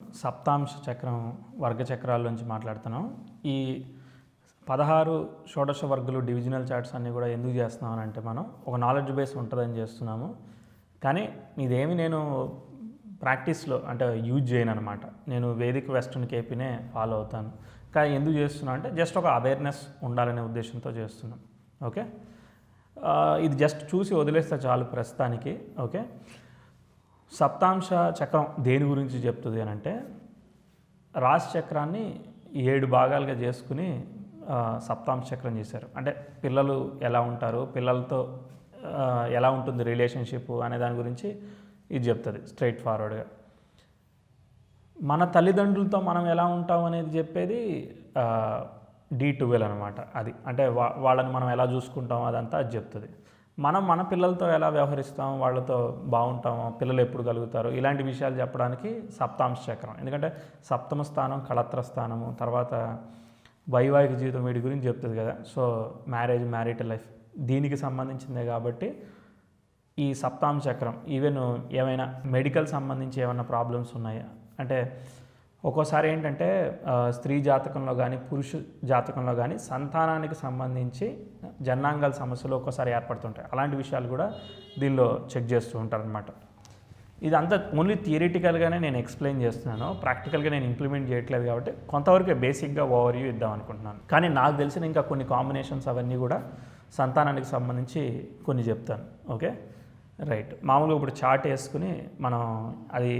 సప్తాంశ చక్రం వర్గ చక్రాల నుంచి మాట్లాడుతున్నాం. ఈ 16 షోడశ వర్గులు డివిజనల్ చార్ట్స్ అన్నీ కూడా ఎందుకు చేస్తున్నాం అంటే మనం ఒక నాలెడ్జ్ బేస్ ఉంటుందని చేస్తున్నాము. కానీ ఇదేమి నేను ప్రాక్టీస్లో అంటే యూజ్ చేయను అనమాట. నేను వేదిక్ వెస్టర్న్ కేపీనే ఫాలో అవుతాను. కానీ ఎందుకు చేస్తున్నా అంటే జస్ట్ ఒక అవేర్నెస్ ఉండాలనే ఉద్దేశంతో చేస్తున్నాం. ఓకే, ఇది జస్ట్ చూసి వదిలేస్తే చాలు ప్రస్తుతానికి. ఓకే, సప్తాంశ చక్రం దేని గురించి చెప్తుంది అని అంటే రాశి చక్రాన్ని 7 భాగాలుగా చేసుకుని సప్తాంశ చక్రం చేశారు. అంటే పిల్లలు ఎలా ఉంటారు, పిల్లలతో ఎలా ఉంటుంది రిలేషన్షిప్ అనే దాని గురించి ఇది చెప్తుంది స్ట్రైట్ ఫార్వర్డ్గా. మన తల్లిదండ్రులతో మనం ఎలా ఉంటాం అనేది చెప్పేది D12 అనమాట. అది అంటే వాళ్ళని మనం ఎలా చూసుకుంటాం అదంతా అది చెప్తుంది. మనం మన పిల్లలతో ఎలా వ్యవహరిస్తాం, వాళ్ళతో బాగుంటామో, పిల్లలు ఎప్పుడు కలుగుతారు, ఇలాంటి విషయాలు చెప్పడానికి సప్తాంశ చక్రం. ఎందుకంటే సప్తమ స్థానం కళత్ర స్థానము, తర్వాత వైవాహిక జీవితం వీటి గురించి చెప్తుంది కదా. సో మ్యారేజ్, మ్యారిటల్ లైఫ్ దీనికి సంబంధించిందే కాబట్టి ఈ సప్తాంశ చక్రం. ఈవెన్ ఏమైనా మెడికల్ సంబంధించి ఏమైనా ప్రాబ్లమ్స్ ఉన్నాయా అంటే ఒక్కోసారి ఏంటంటే స్త్రీ జాతకంలో కానీ పురుష జాతకంలో కానీ సంతానానికి సంబంధించి జననాంగాల సమస్యలు ఒక్కోసారి ఏర్పడుతుంటాయి. అలాంటి విషయాలు కూడా దీనిలో చెక్ చేస్తూ ఉంటారనమాట. ఇదంతా ఓన్లీ థియరిటికల్గానే నేను ఎక్స్ప్లెయిన్ చేస్తున్నాను, ప్రాక్టికల్గా నేను ఇంప్లిమెంట్ చేయట్లేదు కాబట్టి కొంతవరకు బేసిక్గా ఓవర్వ్యూ ఇద్దాం అనుకుంటున్నాను. కానీ నాకు తెలిసిన ఇంకా కొన్ని కాంబినేషన్స్ అవన్నీ కూడా సంతానానికి సంబంధించి కొన్ని చెప్తాను. Okay right. మామూలుగా ఇప్పుడు చార్ట్ వేసుకుని మనం అది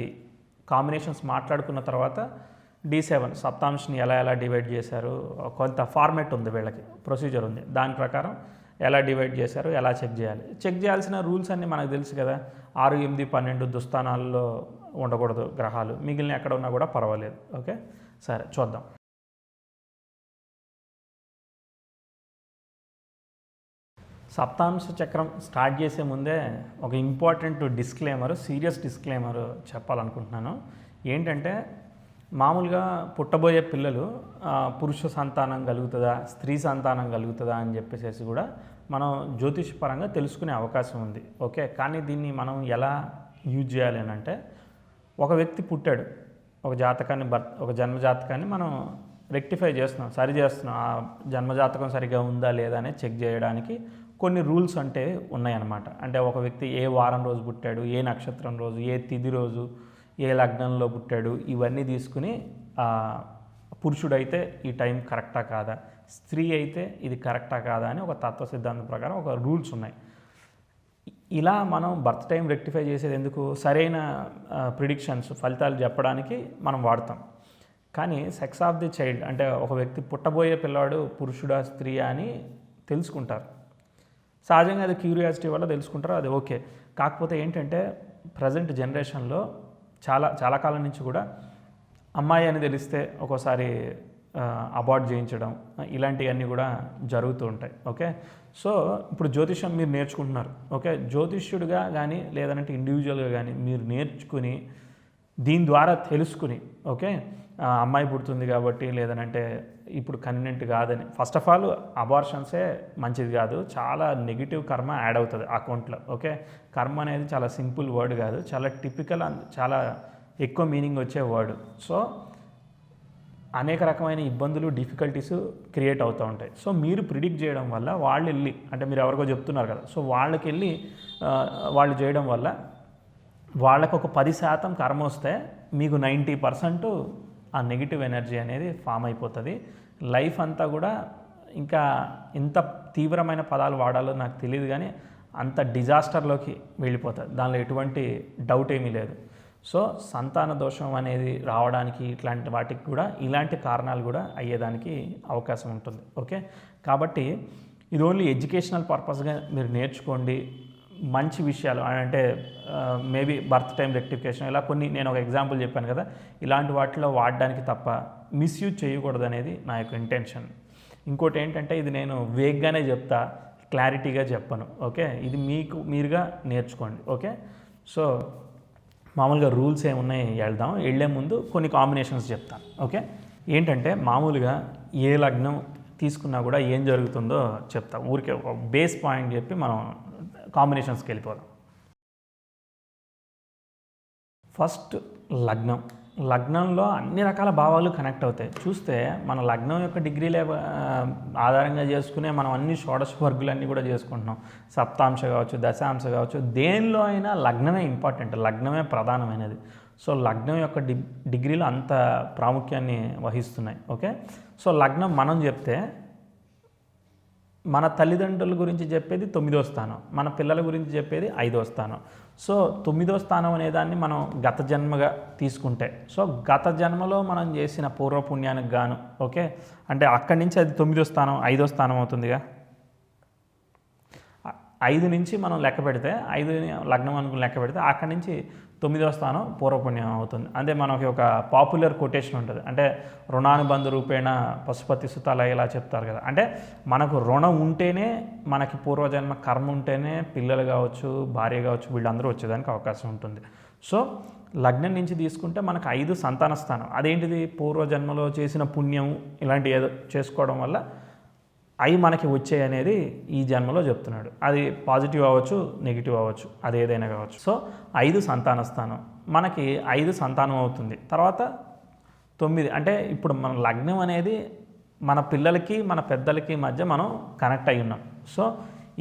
కాంబినేషన్స్ మాట్లాడుకున్న తర్వాత D7 సప్తాంశని ఎలా డివైడ్ చేశారు, కొంత ఫార్మాట్ ఉంది, వీళ్ళకి ప్రొసీజర్ ఉంది. దాని ప్రకారం ఎలా డివైడ్ చేశారు, ఎలా చెక్ చేయాలి, చెక్ చేయాల్సిన రూల్స్ అన్నీ మనకు తెలుసు కదా. 6, 8, 12 దుస్థానాల్లో ఉండకూడదు గ్రహాలు, మిగిలిన ఎక్కడ ఉన్నా కూడా పర్వాలేదు. ఓకే సరే చూద్దాం. సప్తాంశ చక్రం స్టార్ట్ చేసే ముందే ఒక ఇంపార్టెంట్ డిస్క్లైమర్, సీరియస్ డిస్క్లైమర్ చెప్పాలనుకుంటున్నాను. ఏంటంటే మామూలుగా పుట్టబోయే పిల్లలు పురుష సంతానం కలుగుతుందా, స్త్రీ సంతానం కలుగుతుందా అని చెప్పేసి కూడా మనం జ్యోతిషపరంగా తెలుసుకునే అవకాశం ఉంది. ఓకే, కానీ దీన్ని మనం ఎలా యూజ్ చేయాలి అని అంటే ఒక వ్యక్తి పుట్టాడు, ఒక జాతకాన్ని ఒక జన్మజాతకాన్ని మనం రెక్టిఫై చేస్తున్నాం, సరి చేస్తున్నాం. ఆ జన్మజాతకం సరిగ్గా ఉందా లేదా అనేది చెక్ చేయడానికి కొన్ని రూల్స్ అంటే ఉన్నాయన్నమాట. అంటే ఒక వ్యక్తి ఏ వారం రోజు పుట్టాడు, ఏ నక్షత్రం రోజు, ఏ తిథి రోజు, ఏ లగ్నంలో పుట్టాడు, ఇవన్నీ తీసుకుని పురుషుడైతే ఈ టైం కరెక్టా కాదా, స్త్రీ అయితే ఇది కరెక్టా కాదా అని ఒక తత్వ సిద్ధాంతం ప్రకారం ఒక రూల్స్ ఉన్నాయి. ఇలా మనం బర్త్ టైం రెక్టిఫై చేసేది ఎందుకు, సరైన ప్రిడిక్షన్స్ ఫలితాలు చెప్పడానికి మనం వాడతాం. కానీ సెక్స్ ఆఫ్ ది చైల్డ్ అంటే ఒక వ్యక్తి పుట్టబోయే పిల్లవాడు పురుషుడా స్త్రీయా అని తెలుసుకుంటారు. సహజంగా అది క్యూరియాసిటీ వల్ల తెలుసుకుంటారు, అది ఓకే. కాకపోతే ఏంటంటే ప్రజెంట్ జనరేషన్లో చాలా కాలం నుంచి కూడా అమ్మాయి అని తెలిస్తే ఒక్కోసారి అబార్ట్ చేయించడం ఇలాంటివన్నీ కూడా జరుగుతూ ఉంటాయి. ఓకే, సో ఇప్పుడు జ్యోతిష్యం మీరు నేర్చుకుంటున్నారు. ఓకే, జ్యోతిష్యుడిగా కానీ లేదంటే ఇండివిజువల్గా కానీ మీరు నేర్చుకుని దీని ద్వారా తెలుసుకుని ఓకే అమ్మాయి పుడుతుంది కాబట్టి లేదనంటే ఇప్పుడు కన్వీనియంట్ కాదని, ఫస్ట్ ఆఫ్ ఆల్ అబార్షన్సే మంచిది కాదు, చాలా నెగిటివ్ కర్మ యాడ్ అవుతుంది అకౌంట్లో. ఓకే, కర్మ అనేది చాలా సింపుల్ వర్డ్ కాదు, చాలా టిపికల్, చాలా ఎక్కువ మీనింగ్ వచ్చే వర్డ్. సో అనేక రకమైన ఇబ్బందులు, డిఫికల్టీస్ క్రియేట్ అవుతూ ఉంటాయి. సో మీరు ప్రిడిక్ట్ చేయడం వల్ల వాళ్ళు వెళ్ళి అంటే మీరు ఎవరికో చెప్తున్నారు కదా, సో వాళ్ళకి వెళ్ళి వాళ్ళు చేయడం వల్ల వాళ్ళకు ఒక 10% కర్మ వస్తే మీకు 90% ఆ నెగిటివ్ ఎనర్జీ అనేది ఫామ్ అయిపోతుంది. లైఫ్ అంతా కూడా ఇంకా ఇంత తీవ్రమైన పదాలు వాడాలో నాకు తెలియదు కానీ అంత డిజాస్టర్లోకి వెళ్ళిపోతుంది, దానిలో ఎటువంటి డౌట్ ఏమీ లేదు. సో సంతాన దోషం అనేది రావడానికి ఇట్లాంటి వాటికి కూడా ఇలాంటి కారణాలు కూడా అయ్యేదానికి అవకాశం ఉంటుంది. ఓకే, కాబట్టి ఇది ఓన్లీ ఎడ్యుకేషనల్ పర్పస్గా మీరు నేర్చుకోండి. మంచి విషయాలు అంటే మేబీ బర్త్ టైం రెక్టిఫికేషన్ ఇలా కొన్ని నేను ఒక ఎగ్జాంపుల్ చెప్పాను కదా, ఇలాంటి వాటిలో వాడడానికి తప్ప మిస్యూజ్ చేయకూడదు అనేది నా యొక్క ఇంటెన్షన్. ఇంకోటి ఏంటంటే ఇది నేను వేగ్గానే చెప్తా, క్లారిటీగా చెప్పను. ఓకే, ఇది మీరుగా నేర్చుకోండి. ఓకే, సో మామూలుగా రూల్స్ ఏమున్నాయి వెళ్లే ముందు కొన్ని కాంబినేషన్స్ చెప్తాను. ఓకే, ఏంటంటే మామూలుగా ఏ లగ్నం తీసుకున్నా కూడా ఏం జరుగుతుందో చెప్తా, ఊరికే బేస్ పాయింట్ చెప్పి మనం కాంబినేషన్స్కి వెళ్ళిపోదాం. ఫస్ట్ లగ్నం లగ్నంలో అన్ని రకాల భావాలు కనెక్ట్ అవుతాయి. చూస్తే మన లగ్నం యొక్క డిగ్రీలే ఆధారంగా చేసుకునే మనం అన్ని షోడశ వర్గులన్నీ కూడా చేసుకుంటున్నాం. సప్తాంశ కావచ్చు, దశాంశ కావచ్చు, దేనిలో అయినా లగ్నమే ఇంపార్టెంట్, లగ్నమే ప్రధానమైనది. సో లగ్నం యొక్క డిగ్రీలు అంత ప్రాముఖ్యాన్ని వహిస్తున్నాయి. ఓకే, సో లగ్నం మనం చెప్తే మన తల్లిదండ్రుల గురించి చెప్పేది 9వ స్థానం, మన పిల్లల గురించి చెప్పేది 5వ స్థానం. సో 9వ స్థానం అనేదాన్ని మనం గత జన్మగా తీసుకుంటే, సో గత జన్మలో మనం చేసిన పూర్వపుణ్యానికి గాను, ఓకే, అంటే అక్కడి నుంచి అది 9వ స్థానం 5వ స్థానం అవుతుందిగా. 5 నుంచి మనం లెక్క పెడితే, 5 లగ్నం అనుకుని లెక్క పెడితే అక్కడి నుంచి 9వ స్థానం పూర్వపుణ్యం అవుతుంది. అంటే మనకి ఒక పాపులర్ కొటేషన్ ఉంటుంది, అంటే రుణానుబంధ రూపేణ పశుపతి సుతాల ఇలా చెప్తారు కదా. అంటే మనకు రుణం ఉంటేనే, మనకి పూర్వజన్మ కర్మ ఉంటేనే పిల్లలు కావచ్చు, భార్య కావచ్చు, వీళ్ళందరూ వచ్చేదానికి అవకాశం ఉంటుంది. సో లగ్నం నుంచి తీసుకుంటే మనకు 5 సంతాన స్థానం. అదేంటిది? పూర్వజన్మలో చేసిన పుణ్యం ఇలాంటి ఏదో చేసుకోవడం వల్ల అవి మనకి వచ్చాయి అనేది ఈ జన్మలో చెప్తున్నాడు. అది పాజిటివ్ అవ్వచ్చు, నెగిటివ్ అవ్వచ్చు, అది ఏదైనా కావచ్చు. సో 5 సంతాన స్థానం, మనకి 5 సంతానం అవుతుంది. తర్వాత 9 అంటే ఇప్పుడు మన లగ్నం అనేది మన పిల్లలకి మన పెద్దలకి మధ్య మనం కనెక్ట్ అయి ఉన్నాం. సో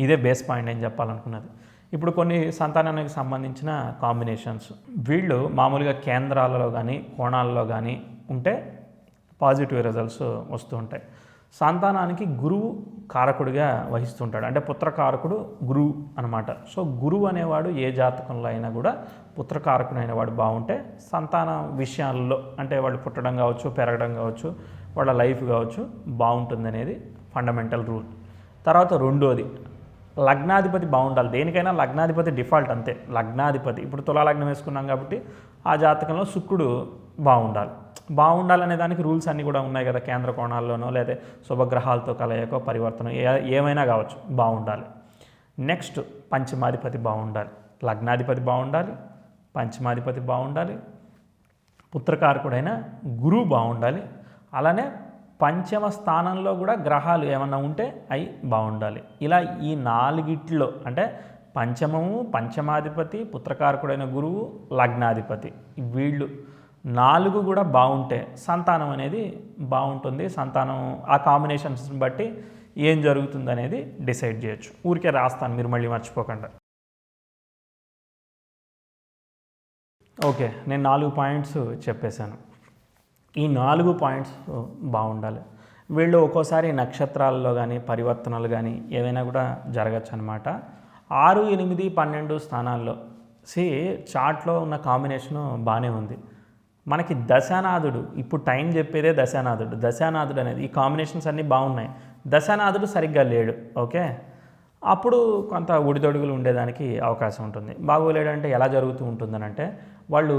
ఇదే బేస్ పాయింట్ అని చెప్పాలనుకున్నది. ఇప్పుడు కొన్ని సంతానానికి సంబంధించిన కాంబినేషన్స్, వీళ్ళు మామూలుగా కేంద్రాలలో కానీ కోణాలలో కానీ ఉంటే పాజిటివ్ రిజల్ట్స్ వస్తూ ఉంటాయి. సంతానానికి గురువు కారకుడిగా వహిస్తుంటాడు, అంటే పుత్రకారకుడు గురువు అనమాట. సో గురువు అనేవాడు ఏ జాతకంలో అయినా కూడా పుత్రకారకుడు అయినవాడు బాగుంటే సంతాన విషయాల్లో, అంటే వాళ్ళు పుట్టడం కావచ్చు, పెరగడం కావచ్చు, వాళ్ళ లైఫ్ కావచ్చు బాగుంటుంది అనేది ఫండమెంటల్ రూల్. తర్వాత రెండోది లగ్నాధిపతి బాగుండాలి. దేనికైనా లగ్నాధిపతి డిఫాల్ట్ అంతే. లగ్నాధిపతి ఇప్పుడు తులా లగ్నం వేసుకున్నాం కాబట్టి ఆ జాతకంలో శుక్రుడు బాగుండాలనే దానికి రూల్స్ అన్నీ కూడా ఉన్నాయి కదా. కేంద్ర కోణాల్లోనో లేదా శుభగ్రహాలతో కలయికో పరివర్తన ఏమైనా కావచ్చు, బాగుండాలి. నెక్స్ట్ పంచమాధిపతి బాగుండాలి, లగ్నాధిపతి బాగుండాలి, పంచమాధిపతి బాగుండాలి, పుత్రకారకుడైన గురువు బాగుండాలి. అలానే పంచమ స్థానంలో కూడా గ్రహాలు ఏమన్నా ఉంటే అవి బాగుండాలి. ఇలా ఈ 4 అంటే పంచమము, పంచమాధిపతి, పుత్రకారకుడైన గురువు, లగ్నాధిపతి, వీళ్ళు 4 కూడా బాగుంటే సంతానం అనేది బాగుంటుంది. సంతానం ఆ కాంబినేషన్స్ని బట్టి ఏం జరుగుతుంది అనేది డిసైడ్ చేయొచ్చు. ఊరికే రాస్తాను, మీరు మళ్ళీ మర్చిపోకుండా. ఓకే, నేను 4 పాయింట్స్ చెప్పేశాను. ఈ 4 పాయింట్స్ బాగుండాలి. వీళ్ళు ఒక్కోసారి నక్షత్రాల్లో కానీ పరివర్తనలు కానీ ఏవైనా కూడా జరగచ్చు అనమాట. 6, 8, 12 స్థానాల్లో చార్ట్లో ఉన్న కాంబినేషను బాగానే ఉంది. మనకి దశానాథుడు, ఇప్పుడు టైం చెప్పేదే దశానాథుడు అనేది, ఈ కాంబినేషన్స్ అన్నీ బాగున్నాయి. దశానాథుడు సరిగ్గా లేడు, ఓకే, అప్పుడు కొంత ఒడిదొడుగులు ఉండేదానికి అవకాశం ఉంటుంది. బాగోలేడంటే ఎలా జరుగుతూ ఉంటుందనంటే, వాళ్ళు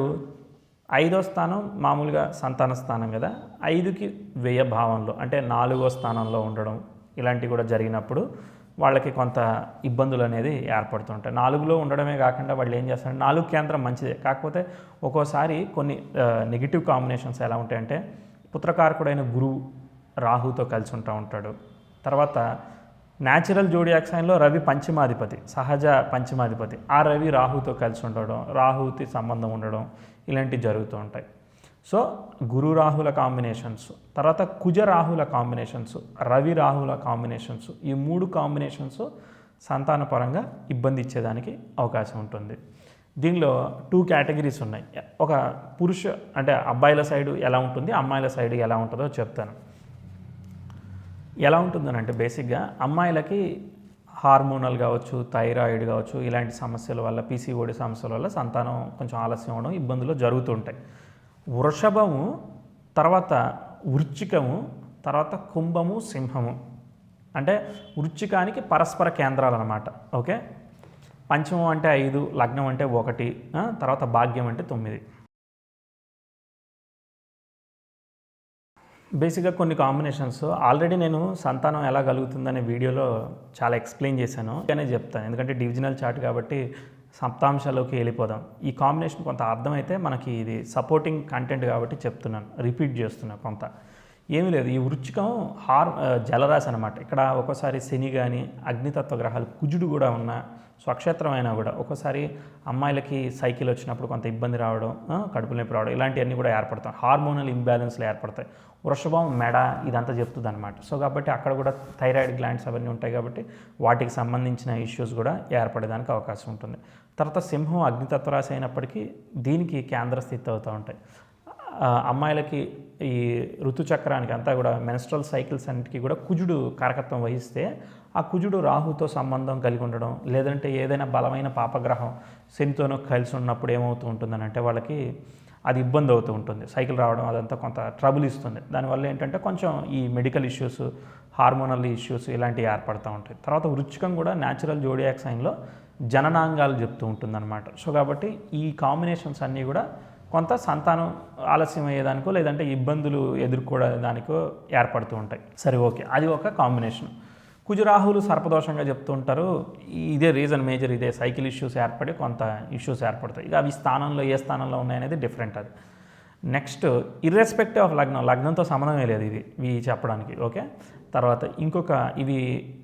5వ స్థానం మామూలుగా సంతాన స్థానం కదా, 5కి వ్యయ భావంలో అంటే 4వ స్థానంలో ఉండడం ఇలాంటివి కూడా జరిగినప్పుడు వాళ్ళకి కొంత ఇబ్బందులు అనేది ఏర్పడుతుంటాయి. 4లో ఉండడమే కాకుండా వాళ్ళు ఏం చేస్తారంటే, 4 కేంద్రం మంచిదే, కాకపోతే ఒక్కోసారి కొన్ని నెగిటివ్ కాంబినేషన్స్ ఎలా ఉంటాయంటే, పుత్రకారకుడైన గురువు రాహుతో కలిసి ఉంటాడు. తర్వాత న్యాచురల్ జోడియాక్ సైన్లో రవి పంచమాధిపతి, సహజ పంచమాధిపతి, ఆ రవి రాహుతో కలిసి ఉండడం, రాహుతి సంబంధం ఉండడం ఇలాంటివి జరుగుతూ ఉంటాయి. సో గురు రాహుల కాంబినేషన్స్, తర్వాత కుజ రాహుల కాంబినేషన్స్, రవి రాహుల కాంబినేషన్స్, ఈ 3 కాంబినేషన్స్ సంతానపరంగా ఇబ్బంది ఇచ్చేదానికి అవకాశం ఉంటుంది. దీనిలో 2 కేటగిరీస్ ఉన్నాయి. ఒక అంటే అబ్బాయిల సైడు ఎలా ఉంటుంది, అమ్మాయిల సైడు ఎలా ఉంటుందో చెప్తాను. ఎలా ఉంటుందనంటే, బేసిక్గా అమ్మాయిలకి హార్మోనల్ కావచ్చు, థైరాయిడ్ కావచ్చు, ఇలాంటి సమస్యల వల్ల, పీసీఓడి సమస్యల వల్ల సంతానం కొంచెం ఆలస్యం అవడం ఇబ్బందులు జరుగుతుంటాయి. వృషభము, తర్వాత వృశ్చికము, తర్వాత కుంభము, సింహము, అంటే వృశ్చికానికి పరస్పర కేంద్రాలు అన్నమాట. ఓకే, పంచమం అంటే 5, లగ్నం అంటే 1, తర్వాత భాగ్యం అంటే 9. బేసిక్గా కొన్ని కాంబినేషన్స్ ఆల్రెడీ నేను సంతానం ఎలా కలుగుతుందనే వీడియోలో చాలా ఎక్స్ప్లెయిన్ చేశాను, అనే చెప్తాను. ఎందుకంటే డివిజనల్ చార్ట్ కాబట్టి సప్తాంశాల్లోకి వెళ్ళిపోదాం. ఈ కాంబినేషన్ కొంత అర్థమైతే మనకి ఇది సపోర్టింగ్ కంటెంట్ కాబట్టి చెప్తున్నాను, రిపీట్ చేస్తున్నాను కొంత. ఏమీ లేదు. ఈ వృచ్చికం జలరాశి అనమాట. ఇక్కడ ఒక్కోసారి శని కానీ అగ్నితత్వ గ్రహాలు కుజుడు కూడా ఉన్న స్వక్షేత్రం అయినా కూడా ఒక్కోసారి అమ్మాయిలకి సైకిల్ వచ్చినప్పుడు కొంత ఇబ్బంది రావడం, కడుపు నొప్పి రావడం, ఇలాంటివన్నీ కూడా ఏర్పడతాయి. హార్మోనల్ ఇంబ్యాలెన్స్లు ఏర్పడతాయి. వృషభం మెడ ఇదంతా చెప్తుంది అనమాట. సో కాబట్టి అక్కడ కూడా థైరాయిడ్ గ్లాండ్స్ అవన్నీ ఉంటాయి కాబట్టి వాటికి సంబంధించిన ఇష్యూస్ కూడా ఏర్పడేదానికి అవకాశం ఉంటుంది. తర్వాత సింహం అగ్నితత్వ రాశి అయినప్పటికీ దీనికి కేంద్ర స్థితి అవుతూ ఉంటాయి. అమ్మాయిలకి ఈ ఋతుచక్రానికి అంతా కూడా మెన్స్ట్రల్ సైకిల్స్ అన్నిటికీ కూడా కుజుడు కారకత్వం వహిస్తే ఆ కుజుడు రాహుతో సంబంధం కలిగి ఉండడం, లేదంటే ఏదైనా బలమైన పాపగ్రహం శనితోనో కలిసి ఉన్నప్పుడు ఏమవుతూ ఉంటుందని అంటే వాళ్ళకి అది ఇబ్బంది అవుతూ ఉంటుంది. సైకిల్ రావడం అదంతా కొంత ట్రబుల్ ఇస్తుంది. దానివల్ల ఏంటంటే కొంచెం ఈ మెడికల్ ఇష్యూస్, హార్మోనల్ ఇష్యూస్ ఇలాంటివి ఏర్పడుతూ ఉంటాయి. తర్వాత వృచ్చికం కూడా న్యాచురల్ జోడియాక్ సైన్లో జననాంగాలు చెప్తూ ఉంటుందన్నమాట. సో కాబట్టి ఈ కాంబినేషన్స్ అన్నీ కూడా కొంత సంతానం ఆలస్యం అయ్యేదానికో లేదంటే ఇబ్బందులు ఎదుర్కోవడానికో ఏర్పడుతూ ఉంటాయి. సరే, ఓకే, అది ఒక కాంబినేషన్. కుజరాహులు సర్పదోషంగా చెప్తూ ఉంటారు. ఇదే రీజన్ మేజర్, ఇదే సైకిల్ ఇష్యూస్ ఏర్పడి కొంత ఇష్యూస్ ఏర్పడతాయి. ఇక అవి స్థానంలో ఏ స్థానంలో ఉన్నాయనేది డిఫరెంట్. అది నెక్స్ట్ ఇర్రెస్పెక్టివ్ ఆఫ్ లగ్నంతో సంబంధమే లేదు ఇవి చెప్పడానికి. ఓకే, తర్వాత ఇంకొక ఇవి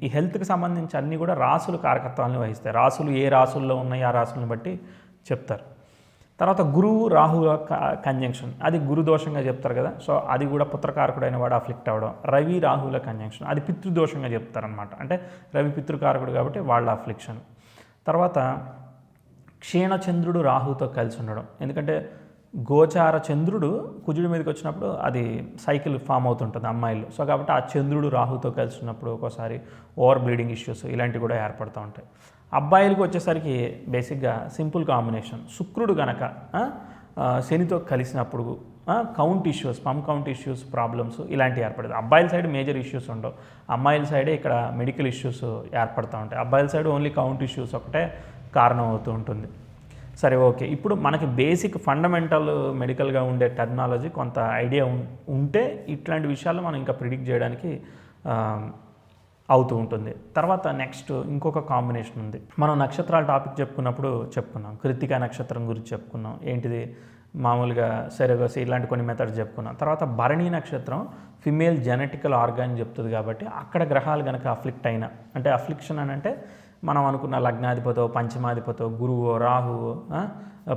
ఈ హెల్త్కి సంబంధించి అన్నీ కూడా రాసులు కారకత్వాలను వహిస్తాయి. రాసులు ఏ రాసుల్లో ఉన్నాయి ఆ రాసులను బట్టి చెప్తారు. తర్వాత గురువు రాహు కంజంక్షన్, అది గురుదోషంగా చెప్తారు కదా. సో అది కూడా పుత్రకారకుడైన వాడు అఫ్లిక్ట్ అవ్వడం. రవి రాహుల కంజంక్షన్, అది పితృదోషంగా చెప్తారనమాట. అంటే రవి పితృకారకుడు కాబట్టి వాళ్ళ అఫ్లిక్షన్. తర్వాత క్షీణచంద్రుడు రాహుతో కలిసి ఉండడం, ఎందుకంటే గోచార చంద్రుడు కుజుడి మీదకి వచ్చినప్పుడు అది సైకిల్ ఫామ్ అవుతుంటుంది అమ్మాయిలు. సో కాబట్టి ఆ చంద్రుడు రాహుతో కలిసి ఉన్నప్పుడు ఒక్కోసారి ఓవర్ బ్లీడింగ్ ఇష్యూస్ ఇలాంటివి కూడా ఏర్పడుతూ ఉంటాయి. అబ్బాయిలకు వచ్చేసరికి బేసిక్గా సింపుల్ కాంబినేషన్. శుక్రుడు గనక శనితో కలిసినప్పుడు count issues, count issues, problems ఇలాంటివి ఏర్పడదు. అబ్బాయిల సైడ్ మేజర్ ఇష్యూస్ ఉండవు, అమ్మాయిల సైడే ఇక్కడ మెడికల్ ఇష్యూస్ ఏర్పడుతూ ఉంటాయి. అబ్బాయిల సైడ్ ఓన్లీ కౌంట్ ఇష్యూస్ ఒకటే కారణం అవుతూ ఉంటుంది. సరే, ఓకే, ఇప్పుడు మనకి బేసిక్ ఫండమెంటల్ మెడికల్గా ఉండే టెర్మినాలజీ కొంత ఐడియా ఉంటే ఇట్లాంటి విషయాలు మనం ఇంకా ప్రిడిక్ట్ చేయడానికి అవుతూ ఉంటుంది. తర్వాత నెక్స్ట్ ఇంకొక కాంబినేషన్ ఉంది. మనం నక్షత్రాల టాపిక్ చెప్పుకున్నాం. కృత్తికా నక్షత్రం గురించి చెప్పుకున్నాం. ఏంటిది మామూలుగా సెరగసి ఇలాంటి కొన్ని మెథడ్స్ చెప్పుకున్నాం. తర్వాత భరణి నక్షత్రం ఫిమేల్ జెనెటికల్ ఆర్గాన్ చెప్తుంది కాబట్టి అక్కడ గ్రహాలు కనుక అఫ్లిక్ట్ అయినా, అంటే అఫ్లిక్షన్ అని అంటే మనం అనుకున్న లగ్నాధిపతో, పంచమాధిపతో, గురువో, రాహువో,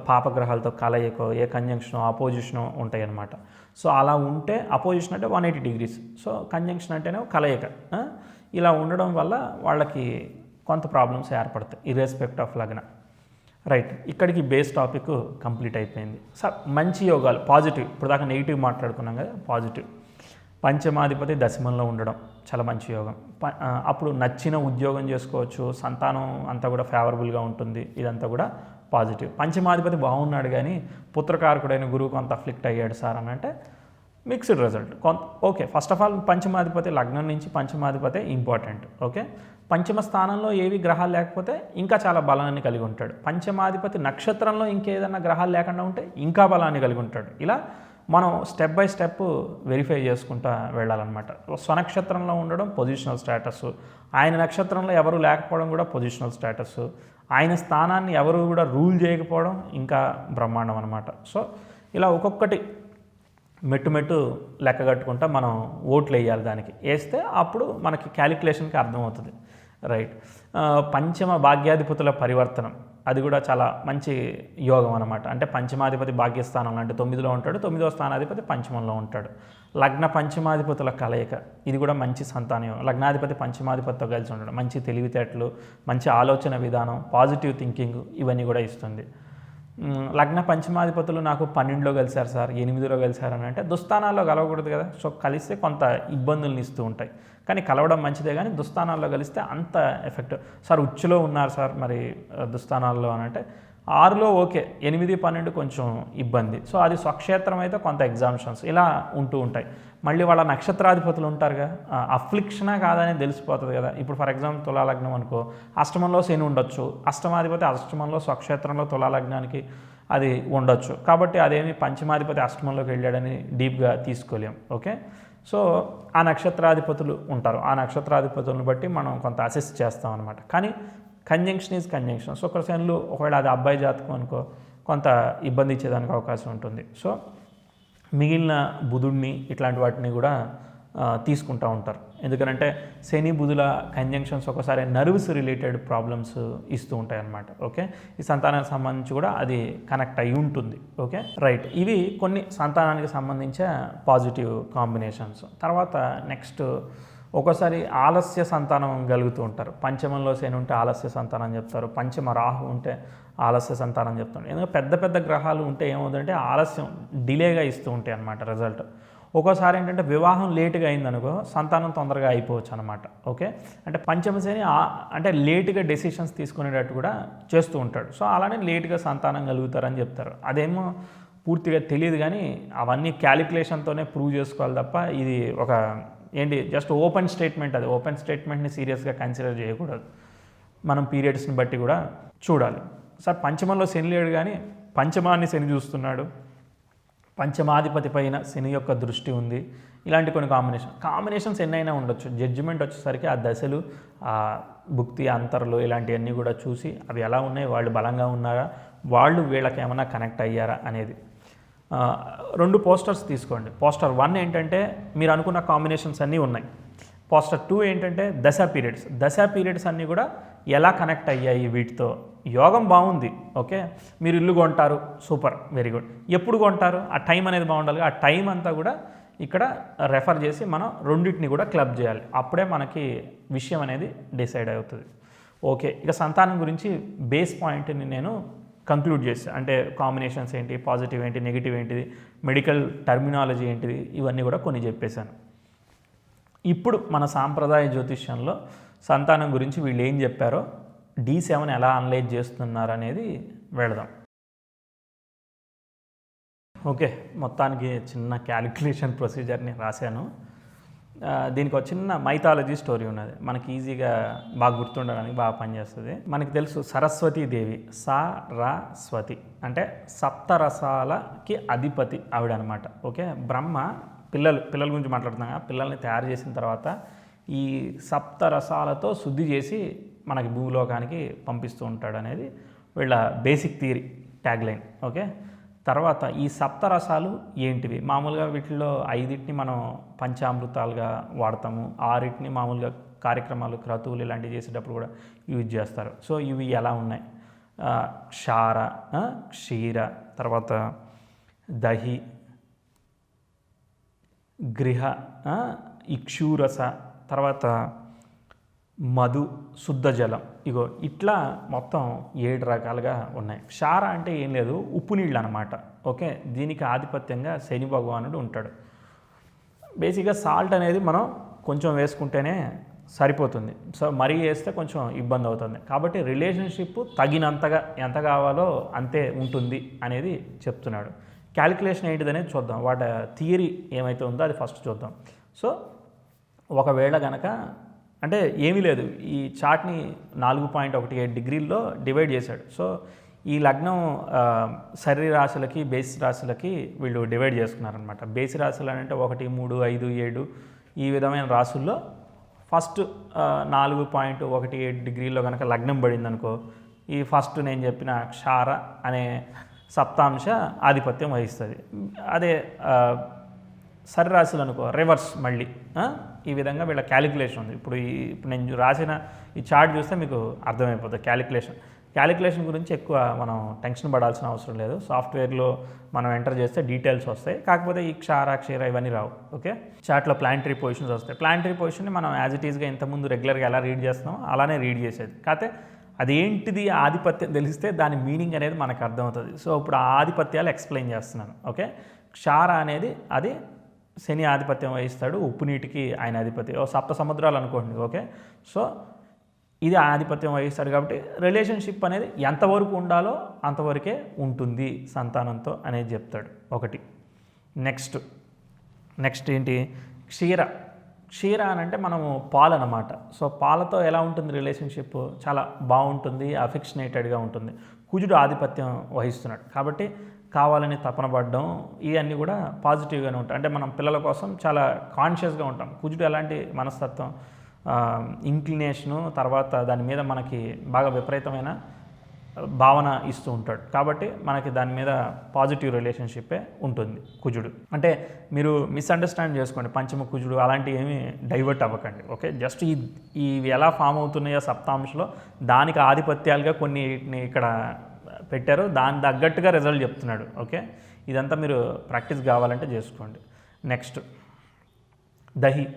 పాపగ్రహాలతో కలయికో, ఏ కంజంక్షనో, అపోజిషనో ఉంటాయి అన్నమాట. సో అలా ఉంటే అపోజిషన్ అంటే 180 degrees, సో కంజంక్షన్ అంటేనే కలయిక. ఇలా ఉండడం వల్ల వాళ్ళకి కొంత ప్రాబ్లమ్స్ ఏర్పడతాయి ఇర్రెస్పెక్ట్ ఆఫ్ లగ్న. రైట్, ఇక్కడికి బేస్ టాపిక్ కంప్లీట్ అయిపోయింది. సార్ మంచి యోగాలు, పాజిటివ్, ఇప్పుడు దాకా నెగిటివ్ మాట్లాడుకున్నాం కదా, పాజిటివ్. పంచమాధిపతి దశమంలో ఉండడం చాలా మంచి యోగం. అప్పుడు నచ్చిన ఉద్యోగం చేసుకోవచ్చు, సంతానం అంతా కూడా ఫేవరబుల్గా ఉంటుంది, ఇదంతా కూడా పాజిటివ్. పంచమాధిపతి బాగున్నాడు కానీ పుత్రకారకుడైన గురువు కొంత అఫ్లిక్ట్ అయ్యాడు సార్ అని అంటే mixed result. Okay, first of all పంచమాధిపతి లగ్నం నుంచి పంచమాధిపతి ఇంపార్టెంట్. ఓకే, పంచమ స్థానంలో ఏవి గ్రహాలు లేకపోతే ఇంకా చాలా బలాన్ని కలిగి ఉంటాడు. పంచమాధిపతి నక్షత్రంలో ఇంకేదన్నా గ్రహాలు లేకుండా ఉంటే ఇంకా బలాన్ని కలిగి ఉంటాడు. ఇలా మనం స్టెప్ బై స్టెప్ వెరిఫై చేసుకుంటూ వెళ్ళాలన్నమాట. స్వనక్షత్రంలో ఉండడం పొజిషనల్ స్టేటస్, ఆయన నక్షత్రంలో ఎవరు లేకపోవడం కూడా పొజిషనల్ స్టేటస్, ఆయన స్థానాన్ని ఎవరు కూడా రూల్ చేయకపోవడం ఇంకా బ్రహ్మాండం అనమాట. సో ఇలా ఒక్కొక్కటి మెట్టు లెక్కగట్టుకుంటా మనం ఓట్లు వేయాలి. దానికి వేస్తే అప్పుడు మనకి క్యాలిక్యులేషన్కి అర్థమవుతుంది. రైట్, పంచమ భాగ్యాధిపతుల పరివర్తనం, అది కూడా చాలా మంచి యోగం అనమాట. అంటే పంచమాధిపతి భాగ్యస్థానంలో అంటే 9లో ఉంటాడు, 9వ స్థానాధిపతి పంచమంలో ఉంటాడు. లగ్న పంచమాధిపతుల కలయిక, ఇది కూడా మంచి సంతానం. లగ్నాధిపతి పంచమాధిపతితో కలిసి ఉండడం మంచి తెలివితేటలు, మంచి ఆలోచన విధానం, పాజిటివ్ థింకింగ్ ఇవన్నీ కూడా ఇస్తుంది. లగ్న పంచమాధిపతులు నాకు 12లో కలిశారు సార్, 8లో కలిశారు అని అంటే దుస్థానాల్లో కలవకూడదు కదా. సో కలిస్తే కొంత ఇబ్బందులను ఇస్తూ ఉంటాయి, కానీ కలవడం మంచిదే. కానీ దుస్థానాల్లో కలిస్తే అంత ఎఫెక్ట్. సార్ ఉచ్చులో ఉన్నారు సార్ మరి దుస్థానాల్లో అని అంటే 6లో ఓకే, 8, 12 కొంచెం ఇబ్బంది. సో అది స్వక్షేత్రం అయితే కొంత ఎగ్జామ్షన్స్ ఇలా ఉంటూ ఉంటాయి. మళ్ళీ వాళ్ళ నక్షత్రాధిపతులు ఉంటారుగా, అఫ్లిక్షనా కాదని తెలిసిపోతుంది కదా. ఇప్పుడు ఫర్ ఎగ్జాంపుల్ తులాలగ్నం అనుకో, అష్టమంలో శని ఉండొచ్చు, అష్టమాధిపతి అష్టమంలో స్వక్షేత్రంలో తులాలగ్నానికి అది ఉండొచ్చు. కాబట్టి అదేమి పంచమాధిపతి అష్టమంలోకి వెళ్ళాడని డీప్గా తీసుకోలేం. ఓకే, సో ఆ నక్షత్రాధిపతులు ఉంటారు, ఆ నక్షత్రాధిపతులను బట్టి మనం కొంత అసెస్ చేస్తాం అనమాట. కానీ కంజంక్షన్ ఈజ్ కంజంక్షన్. సో ఒక ఒకవేళ అది అబ్బాయి జాతకం అనుకో కొంత ఇబ్బంది ఇచ్చేదానికి అవకాశం ఉంటుంది. సో మిగిలిన బుధుడిని ఇట్లాంటి వాటిని కూడా తీసుకుంటూ ఉంటారు. ఎందుకంటే శని బుధుల కంజంక్షన్స్ ఒకసారి నర్వ్స్ రిలేటెడ్ ప్రాబ్లమ్స్ ఇస్తూ ఉంటాయి అన్నమాట. ఓకే, ఈ సంతానానికి సంబంధించి కూడా అది కనెక్ట్ అయి ఉంటుంది. Okay, right. ఇవి కొన్ని సంతానానికి సంబంధించిన పాజిటివ్ కాంబినేషన్స్. తర్వాత నెక్స్ట్ ఒక్కోసారి ఆలస్య సంతానం కలుగుతూ ఉంటారు. పంచమంలో శని ఉంటే ఆలస్య సంతానం చెప్తారు, పంచమ రాహు ఉంటే ఆలస్య సంతానం చెప్తారు. ఎందుకంటే పెద్ద పెద్ద గ్రహాలు ఉంటే ఏమవుతుందంటే ఆలస్యం డిలేగా ఇస్తూ ఉంటాయి అన్నమాట రిజల్ట్. ఒక్కోసారి ఏంటంటే వివాహం లేటుగా అయిందనుకో సంతానం తొందరగా అయిపోవచ్చు అనమాట. ఓకే, అంటే పంచమశని అంటే లేటుగా డెసిషన్స్ తీసుకునేటట్టు కూడా చేస్తూ ఉంటాడు. సో అలానే లేటుగా సంతానం కలుగుతారని చెప్తారు. అదేమో పూర్తిగా తెలియదు, కానీ అవన్నీ క్యాలిక్యులేషన్తోనే ప్రూవ్ చేసుకోవాలి తప్ప ఇది ఒక జస్ట్ ఓపెన్ స్టేట్మెంట్. అది ఓపెన్ స్టేట్మెంట్ని సీరియస్గా కన్సిడర్ చేయకూడదు. మనం పీరియడ్స్ని బట్టి కూడా చూడాలి. సార్ పంచమంలో శని లేడు కానీ పంచమాన్ని శని చూస్తున్నాడు, పంచమాధిపతి పైన శని యొక్క దృష్టి ఉంది, ఇలాంటి కొన్ని కాంబినేషన్స్ ఎన్నైనా ఉండొచ్చు. జడ్జిమెంట్ వచ్చేసరికి ఆ దశలు, ఆ భుక్తి అంతర్లు ఇలాంటివన్నీ కూడా చూసి అవి ఎలా ఉన్నాయి, వాళ్ళు బలంగా ఉన్నారా, వాళ్ళు వీళ్ళకి ఏమైనా కనెక్ట్ అయ్యారా అనేది. 2 పోస్టర్స్ తీసుకోండి. పోస్టర్ 1 ఏంటంటే మీరు అనుకున్న కాంబినేషన్స్ అన్నీ ఉన్నాయి. పోస్టర్ 2 ఏంటంటే దశా పీరియడ్స్ అన్నీ కూడా ఎలా కనెక్ట్ అయ్యాయి వీటితో. యోగం బాగుంది, ఓకే, మీరు ఇల్లు కొంటారు, సూపర్, వెరీ గుడ్. ఎప్పుడు కొంటారు, ఆ టైం అనేది బాగుండాలి. ఆ టైం అంతా కూడా ఇక్కడ రెఫర్ చేసి మనం రెండింటిని కూడా క్లబ్ చేయాలి. అప్పుడే మనకి విషయం అనేది డిసైడ్ అవుతుంది. ఓకే, ఇక సంతానం గురించి బేస్ పాయింట్ని నేను కంక్లూడ్ చేస్తాను. అంటే కాంబినేషన్స్ ఏంటి, పాజిటివ్ ఏంటి, నెగిటివ్ ఏంటిది, మెడికల్ టర్మినాలజీ ఏంటిది, ఇవన్నీ కూడా కొన్ని చెప్పేశాను. ఇప్పుడు మన సాంప్రదాయ జ్యోతిష్యంలో సంతానం గురించి వీళ్ళు ఏం చెప్పారో D7 ఎలా అనలైజ్ చేస్తున్నారు అనేది వెళదాం. ఓకే, మొత్తానికి చిన్న క్యాలిక్యులేషన్ ప్రొసీజర్ని రాశాను. దీనికి ఒక చిన్న మైథాలజీ స్టోరీ ఉన్నది, మనకి ఈజీగా బాగా గుర్తుండడానికి బాగా పనిచేస్తుంది. మనకి తెలుసు సరస్వతీదేవి, సరస్వతి అంటే సప్తరసాలకి అధిపతి ఆవిడ అనమాట. ఓకే, బ్రహ్మ పిల్లల గురించి మాట్లాడుతున్నాం కదా, పిల్లల్ని తయారు చేసిన తర్వాత ఈ సప్తరసాలతో శుద్ధి చేసి మనకి భూలోకానికి పంపిస్తూ ఉంటాడు అనేది వీళ్ళ బేసిక్ థియరీ, ట్యాగ్లైన్. ఓకే, తర్వాత ఈ సప్తరసాలు ఏంటివి, మామూలుగా వీటిలో 5 మనం పంచామృతాలుగా వాడతాము, 6 మామూలుగా కార్యక్రమాలు, క్రతువులు ఇలాంటివి చేసేటప్పుడు కూడా యూజ్ చేస్తారు. సో ఇవి ఎలా ఉన్నాయి, క్షార, క్షీర, తర్వాత దహి, గృహ, ఇక్షూరస, తర్వాత మధు, శుద్ధ జలం, ఇగో ఇట్లా మొత్తం 7 రకాలుగా ఉన్నాయి. క్షార అంటే ఏం లేదు, ఉప్పు నీళ్ళు అనమాట. ఓకే, దీనికి ఆధిపత్యంగా శని భగవానుడు ఉంటాడు. బేసిక్గా సాల్ట్ అనేది మనం కొంచెం వేసుకుంటేనే సరిపోతుంది. సో మరీ వేస్తే కొంచెం ఇబ్బంది అవుతుంది. కాబట్టి రిలేషన్షిప్ తగినంతగా ఎంత కావాలో అంతే ఉంటుంది అనేది చెప్తున్నాడు. క్యాలిక్యులేషన్ ఏంటిదనేది చూద్దాం. వాటి థియరీ ఏమైతే ఉందో అది ఫస్ట్ చూద్దాం. సో ఒకవేళ కనుక అంటే ఏమీ లేదు, ఈ చార్ట్ని 4.18 డిగ్రీల్లో డివైడ్ చేశాడు. సో ఈ లగ్నం శరీర రాశులకి, బేసి రాశులకి వీళ్ళు డివైడ్ చేసుకున్నారనమాట. బేసి రాశులు అంటే 1, 3, 5, 7 ఈ విధమైన రాశుల్లో ఫస్ట్ 4.18 డిగ్రీల్లో కనుక లగ్నం పడింది అనుకో, ఈ ఫస్ట్ నేను చెప్పిన క్షార అనే సప్తాంశ ఆధిపత్యం వహిస్తుంది. అదే సరిరాశులు అనుకో రివర్స్ మళ్ళీ ఈ విధంగా వీళ్ళ క్యాలిక్యులేషన్ ఉంది. ఇప్పుడు నేను రాసిన ఈ చార్ట్ చూస్తే మీకు అర్థమైపోతుంది క్యాలిక్యులేషన్ గురించి ఎక్కువ మనం టెన్షన్ పడాల్సిన అవసరం లేదు. సాఫ్ట్వేర్లో మనం ఎంటర్ చేస్తే డీటెయిల్స్ వస్తాయి. కాకపోతే ఈ క్షార, క్షీర ఇవన్నీ రావు. ఓకే, చార్ట్లో ప్లానిటరీ పొజిషన్స్ వస్తాయి. ప్లానిటరీ పొజిషన్ని మనం యాజ్ ఇట్ ఈస్గా ఇంతకుముందు రెగ్యులర్గా ఎలా రీడ్ చేస్తున్నామో అలానే రీడ్ చేసేది. కాకపోతే అదేంటిది ఆధిపత్యం తెలిస్తే దాని మీనింగ్ అనేది మనకు అర్థమవుతుంది. సో ఇప్పుడు ఆ ఆధిపత్యాలు ఎక్స్ప్లెయిన్ చేస్తున్నాను. ఓకే, క్షార అనేది అది శని ఆధిపత్యం వహిస్తాడు, ఉప్పు నీటికి ఆయన అధిపతి, 7 సముద్రాలు అనుకోండి. ఓకే, సో ఇది ఆధిపత్యం వహిస్తాడు. కాబట్టి రిలేషన్షిప్ అనేది ఎంతవరకు ఉండాలో అంతవరకే ఉంటుంది సంతానంతో అనేది చెప్తాడు. ఒకటి. నెక్స్ట్ ఏంటి, క్షీర అని అంటే మనము పాలు అన్నమాట. సో పాలతో ఎలా ఉంటుంది రిలేషన్షిప్, చాలా బాగుంటుంది, అఫెక్షనేటెడ్గా ఉంటుంది. కుజుడు ఆధిపత్యం వహిస్తున్నాడు కాబట్టి కావాలని తపన పడడం ఇవన్నీ కూడా పాజిటివ్గానే ఉంటాయి. అంటే మనం పిల్లల కోసం చాలా కాన్షియస్గా ఉంటాం. కుజుడు ఎలాంటి మనస్తత్వం, ఇంక్లినేషను, తర్వాత దాని మీద మనకి బాగా విపరీతమైన భావన ఇస్తూ ఉంటాడు. కాబట్టి మనకి దాని మీద పాజిటివ్ రిలేషన్షిప్పే ఉంటుంది కుజుడు. అంటే మీరు మిస్అండర్స్టాండ్ చేసుకోండి, పంచమ కుజుడు అలాంటివి ఏమీ డైవర్ట్ అవ్వకండి. ఓకే, జస్ట్ ఇవి ఎలా ఫామ్ అవుతున్నాయో సప్తాంశలో దానికి ఆధిపత్యాలుగా కొన్ని ఇక్కడ పెట్టారు, దాని తగ్గట్టుగా రిజల్ట్ చెప్తున్నాడు. ఓకే, ఇదంతా మీరు ప్రాక్టీస్ కావాలంటే చేసుకోండి. నెక్స్ట్ దహి,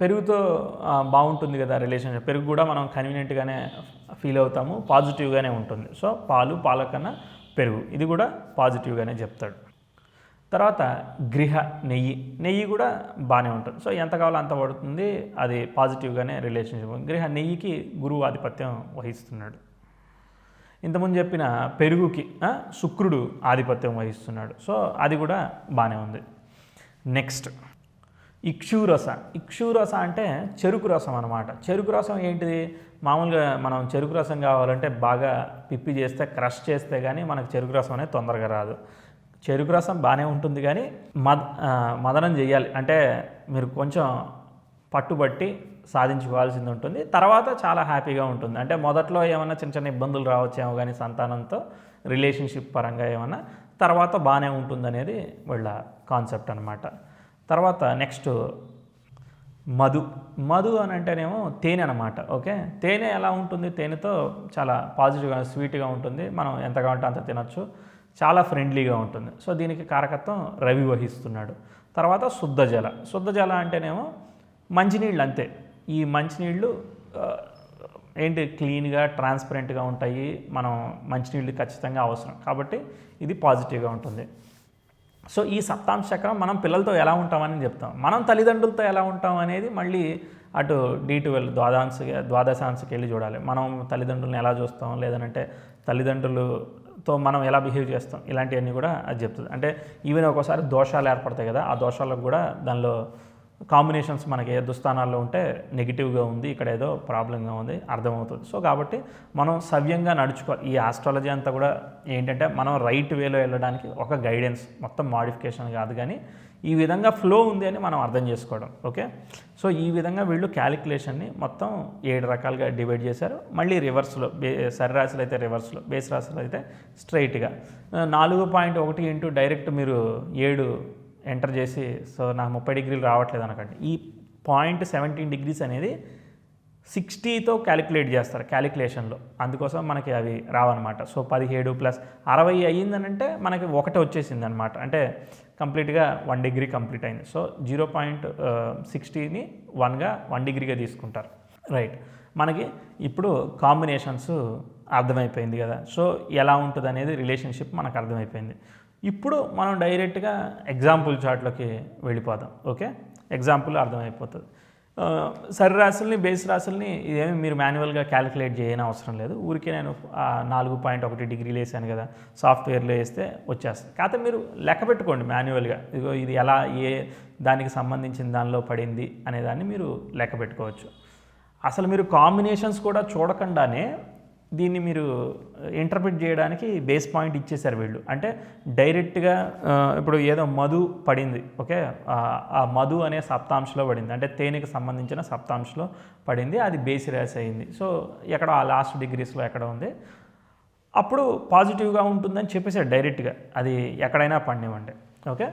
పెరుగుతో బాగుంటుంది కదా రిలేషన్షిప్. పెరుగు కూడా మనం కన్వీనియంట్గానే ఫీల్ అవుతాము, పాజిటివ్గానే ఉంటుంది. సో పాలు, పాల కన్నా పెరుగు, ఇది కూడా పాజిటివ్గానే చెప్తాడు. తర్వాత గృహ, నెయ్యి కూడా బాగానే ఉంటుంది. సో ఎంత కావాలో అంత పడుతుంది, అది పాజిటివ్గానే రిలేషన్షిప్. గృహ, నెయ్యికి గురువు ఆధిపత్యం వహిస్తున్నాడు. ఇంతకుముందు చెప్పిన పెరుగుకి శుక్రుడు ఆధిపత్యం వహిస్తున్నాడు. సో అది కూడా బాగానే ఉంది. నెక్స్ట్ ఇక్షురస అంటే చెరుకు రసం అనమాట. చెరుకు రసం ఏంటిది? మామూలుగా మనం చెరుకు రసం కావాలంటే బాగా పిప్పి చేస్తే, క్రష్ చేస్తే కానీ మనకు చెరుకు రసం అనేది తొందరగా రాదు. చెరుకు రసం బాగానే ఉంటుంది కానీ మదనం చేయాలి, అంటే మీరు కొంచెం పట్టుబట్టి సాధించుకోవాల్సింది ఉంటుంది. తర్వాత చాలా హ్యాపీగా ఉంటుంది. అంటే మొదట్లో ఏమన్నా చిన్న చిన్న ఇబ్బందులు రావచ్చేమో కానీ సంతానంతో, రిలేషన్షిప్ పరంగా ఏమన్నా, తర్వాత బాగానే ఉంటుందనేది వీళ్ళ కాన్సెప్ట్ అనమాట. తర్వాత నెక్స్ట్ మధు అని అంటేనేమో తేనె అనమాట. ఓకే, తేనె ఎలా ఉంటుంది? తేనెతో చాలా పాజిటివ్గా, స్వీట్గా ఉంటుంది. మనం ఎంత కావాలంటే అంత తినచ్చు, చాలా ఫ్రెండ్లీగా ఉంటుంది. సో దీనికి కారకత్వం రవి వహిస్తున్నాడు. తర్వాత శుద్ధ జల అంటేనేమో మంచినీళ్ళు. అంతే, ఈ మంచినీళ్ళు ఏంటి, క్లీన్గా, ట్రాన్స్పరెంట్గా ఉంటాయి. మనం మంచినీళ్ళు ఖచ్చితంగా అవసరం, కాబట్టి ఇది పాజిటివ్గా ఉంటుంది. సో ఈ సప్తాంశ చక్రం మనం పిల్లలతో ఎలా ఉంటామని చెప్తాం, మనం తల్లిదండ్రులతో ఎలా ఉంటాం అనేది మళ్ళీ అటు D12 ద్వాదశాంశకి వెళ్ళి చూడాలి. మనం తల్లిదండ్రులను ఎలా చూస్తాం, లేదంటే తల్లిదండ్రులతో మనం ఎలా బిహేవ్ చేస్తాం, ఇలాంటివన్నీ కూడా అది చెప్తుంది. అంటే ఈవెన్ ఒక్కోసారి దోషాలు ఏర్పడతాయి కదా, ఆ దోషాలకు కూడా దానిలో కాంబినేషన్స్ మనకి ఏ దుస్థానాల్లో ఉంటే నెగిటివ్గా ఉంది, ఇక్కడ ఏదో ప్రాబ్లంగా ఉంది అర్థమవుతుంది. సో కాబట్టి మనం సవ్యంగా నడుచుకోవాలి. ఈ ఆస్ట్రాలజీ అంతా కూడా ఏంటంటే మనం రైట్ వేలో వెళ్ళడానికి ఒక గైడెన్స్, మొత్తం మాడిఫికేషన్ కాదు, కానీ ఈ విధంగా ఫ్లో ఉంది అని మనం అర్థం చేసుకోవడం. ఓకే, సో ఈ విధంగా వీళ్ళు క్యాలిక్యులేషన్ని మొత్తం 7 రకాలుగా డివైడ్ చేశారు. మళ్ళీ రివర్స్లో, సరిరాశులు అయితే రివర్స్లో, బేస్ రాశులు అయితే స్ట్రైట్గా 4.1 ఇంటూ డైరెక్ట్ మీరు 7 ఎంటర్ చేసి, సో నాకు 30 డిగ్రీలు రావట్లేదు అనకండి. ఈ 0.17 డిగ్రీస్ అనేది 60తో క్యాలిక్యులేట్ చేస్తారు క్యాలిక్యులేషన్లో, అందుకోసం మనకి అవి రావన్నమాట. సో 17 + 60 అయ్యిందనంటే మనకి 1 వచ్చేసింది అనమాట, అంటే కంప్లీట్గా 1 డిగ్రీ కంప్లీట్ అయింది. సో 0.60ని 1 డిగ్రీగా తీసుకుంటారు. రైట్, మనకి ఇప్పుడు కాంబినేషన్స్ అర్థమైపోయింది కదా. సో ఎలా ఉంటుంది అనేది రిలేషన్షిప్ మనకు అర్థమైపోయింది. ఇప్పుడు మనం డైరెక్ట్గా ఎగ్జాంపుల్ చార్ట్లోకి వెళ్ళిపోదాం. ఓకే, ఎగ్జాంపుల్ అర్థమైపోతుంది. సరిరాశుల్ని, బేస్ రాశుల్ని ఇదేమి మీరు మాన్యువల్గా క్యాలిక్యులేట్ చేయని అవసరం లేదు. ఊరికే నేను 4.1 డిగ్రీలు వేసాను కదా, సాఫ్ట్వేర్లో వేస్తే వచ్చేస్తుంది. కాకపోతే మీరు లెక్క పెట్టుకోండి మాన్యువల్గా, ఇదిగో ఇది ఎలా, ఏ దానికి సంబంధించిన దానిలో పడింది అనేదాన్ని మీరు లెక్క పెట్టుకోవచ్చు. అసలు మీరు కాంబినేషన్స్ కూడా చూడకుండానే దీన్ని మీరు ఇంటర్ప్రిట్ చేయడానికి బేస్ పాయింట్ ఇచ్చేసారు వీళ్ళు. అంటే డైరెక్ట్గా ఇప్పుడు ఏదో మధు పడింది, ఓకే, ఆ మధు అనే సప్తాంశలో పడింది, అంటే తేనెకి సంబంధించిన సప్తాంశలో పడింది, అది బేసి రాశి అయింది. సో ఎక్కడ ఆ లాస్ట్ డిగ్రీస్లో ఎక్కడ ఉంది, అప్పుడు పాజిటివ్గా ఉంటుందని చెప్పేసాడు డైరెక్ట్గా, అది ఎక్కడైనా పండివ్వండి. Okay,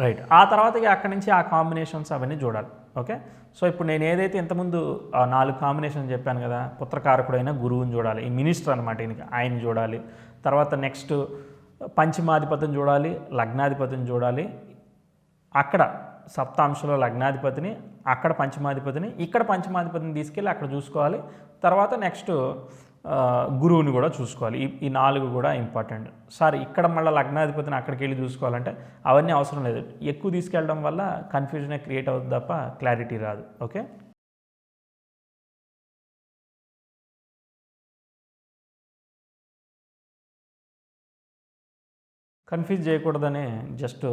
right. ఆ తర్వాత అక్కడి నుంచి ఆ కాంబినేషన్స్ అవన్నీ చూడాలి. ఓకే, సో ఇప్పుడు నేను ఏదైతే ఇంతకుముందు 4 కాంబినేషన్ చెప్పాను కదా, పుత్రకారకుడైన గురువుని చూడాలి, ఈ మినిస్టర్ అనమాట, ఆయన చూడాలి. తర్వాత నెక్స్ట్ పంచమాధిపతిని చూడాలి, లగ్నాధిపతిని చూడాలి. అక్కడ సప్తాంశంలో లగ్నాధిపతిని, అక్కడ పంచమాధిపతిని, ఇక్కడ పంచమాధిపతిని తీసుకెళ్ళి అక్కడ చూసుకోవాలి. తర్వాత నెక్స్ట్ గురువుని కూడా చూసుకోవాలి. ఈ 4 కూడా ఇంపార్టెంట్. సార్ ఇక్కడ మళ్ళీ లగ్నాధిపతిని అక్కడికి వెళ్ళి చూసుకోవాలంటే అవన్నీ అవసరం లేదు. ఎక్కువ తీసుకెళ్ళడం వల్ల కన్ఫ్యూజనే క్రియేట్ అవుతుంది తప్ప క్లారిటీ రాదు. ఓకే, కన్ఫ్యూజ్ చేయకూడదని జస్ట్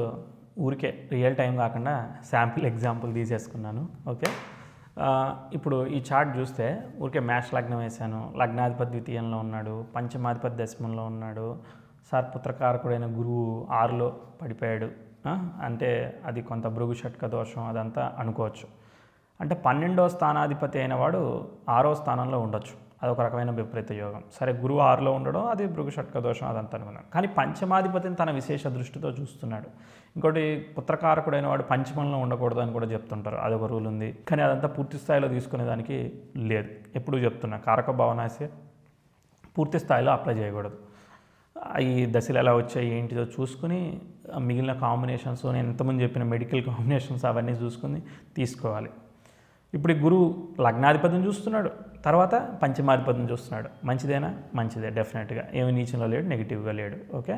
ఊరికే రియల్ టైం కాకుండా శాంపిల్ ఎగ్జాంపుల్ తీసేసుకున్నాను. ఓకే, ఇప్పుడు ఈ చార్ట్ చూస్తే ఊరికే మ్యాష్ లగ్నం వేశాను, లగ్నాధిపతి ద్వితీయంలో ఉన్నాడు, పంచమాధిపతి దశమంలో ఉన్నాడు, సార్ పుత్రకారకుడైన గురువు 6లో పడిపోయాడు, అంటే అది కొంత భృగు షట్క దోషం అదంతా అనుకోవచ్చు. అంటే 12వ స్థానాధిపతి అయిన వాడు 6వ స్థానంలో ఉండొచ్చు. అదొక రకమైన విపరీత యోగం. సరే, గురువు 6లో ఉండడం అది భృగు షట్క దోషం, అదంతా అనుకున్నాం. కానీ పంచమాధిపతిని తన విశేష దృష్టితో చూస్తున్నాడు. ఇంకోటి, పుత్రకారకుడైన వాడు పంచమంలో ఉండకూడదు అని కూడా చెప్తుంటారు, అదొక రూల్ ఉంది. కానీ అదంతా పూర్తి స్థాయిలో తీసుకునేదానికి లేదు. ఎప్పుడూ చెప్తున్నా, కారక భావనాశే పూర్తి స్థాయిలో అప్లై చేయకూడదు. ఈ దశలు ఎలా వచ్చాయి ఏంటిదో చూసుకుని మిగిలిన కాంబినేషన్స్, నేను ఇంతకుముందు చెప్పిన మెడికల్ కాంబినేషన్స్ అవన్నీ చూసుకుని తీసుకోవాలి. ఇప్పుడు ఈ గురువు లగ్నాధిపతిని చూస్తున్నాడు, తర్వాత పంచమాధిపతిని చూస్తున్నాడు. మంచిదేనా? మంచిదే, డెఫినెట్గా. ఏమి నీచంలో లేడు, నెగిటివ్గా లేడు. ఓకే,